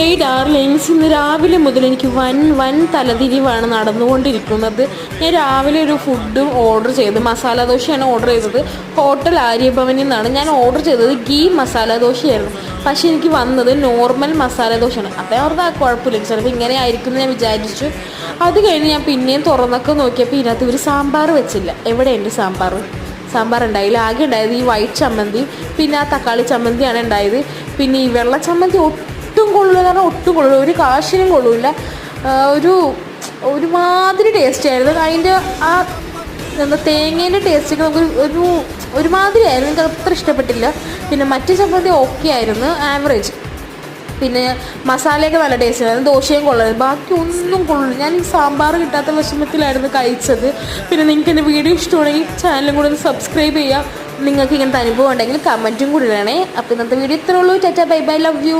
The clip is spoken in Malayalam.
ഏയ് ഡാർലിങ്സ്, ഇന്ന് രാവിലെ മുതൽ എനിക്ക് വൻ തലതിരിവാണ് നടന്നുകൊണ്ടിരിക്കുന്നത്. ഞാൻ രാവിലെ ഒരു ഫുഡ് ഓർഡർ ചെയ്ത്, മസാല ദോശയാണ് ഓർഡർ ചെയ്തത്. ഹോട്ടൽ ആര്യഭവനിൽ നിന്നാണ് ഞാൻ ഓർഡർ ചെയ്തത്. ഗീ മസാല ദോശയായിരുന്നു. പക്ഷേ എനിക്ക് വന്നത് നോർമൽ മസാല ദോശയാണ്. അപ്പോൾ അവരുടെ കുഴപ്പമില്ല, ചിലപ്പോൾ ഇങ്ങനെ ആയിരിക്കും എന്ന് ഞാൻ വിചാരിച്ചു. അത് കഴിഞ്ഞ് ഞാൻ പിന്നെയും തുറന്നൊക്കെ നോക്കിയപ്പോൾ ഇതിനകത്ത് ഒരു സാമ്പാർ വെച്ചില്ല. എവിടെ എൻ്റെ സാമ്പാർ ഉണ്ടായില്ല. ആകെ ഉണ്ടായത് ഈ വൈറ്റ് ചമ്മന്തി, പിന്നെ ആ തക്കാളി ചമ്മന്തിയാണ് ഉണ്ടായത്. പിന്നെ ഈ വെള്ള ചമ്മന്തി ഒട്ടും കൊള്ളില്ല, കാരണം ഒട്ടും കൊള്ളില്ല, ഒരു കാശിനും കൊള്ളില്ല. ഒരുമാതിരി ടേസ്റ്റ് ആയിരുന്നു. അതിൻ്റെ ആ എന്താ തേങ്ങേൻ്റെ ടേസ്റ്റൊക്കെ നമുക്ക് ഒരുമാതിരി ആയിരുന്നു. എനിക്ക് അത്ര ഇഷ്ടപ്പെട്ടില്ല. പിന്നെ മറ്റു ചമ്മന്തി ഓക്കെ ആയിരുന്നു, ആവറേജ്. പിന്നെ മസാലയൊക്കെ നല്ല ടേസ്റ്റ് ആയിരുന്നു. ദോശയും കൊള്ളായിരുന്നു, ബാക്കി ഒന്നും കൊള്ളില്ല. ഞാൻ ഈ സാമ്പാർ കിട്ടാത്ത വിഷമത്തിലായിരുന്നു കഴിച്ചത്. പിന്നെ നിങ്ങൾക്ക് എൻ്റെ വീഡിയോ ഇഷ്ടമാണെങ്കിൽ ചാനലും കൂടെ ഒന്ന് സബ്സ്ക്രൈബ് ചെയ്യുക. നിങ്ങൾക്ക് ഇങ്ങനത്തെ അനുഭവം ഉണ്ടെങ്കിൽ കമൻറ്റും കൂടി ഇടണേ. അപ്പോൾ ഇന്നത്തെ വീഡിയോ ഇത്രേ ഉള്ളൂ. Tata, bye bye, love you.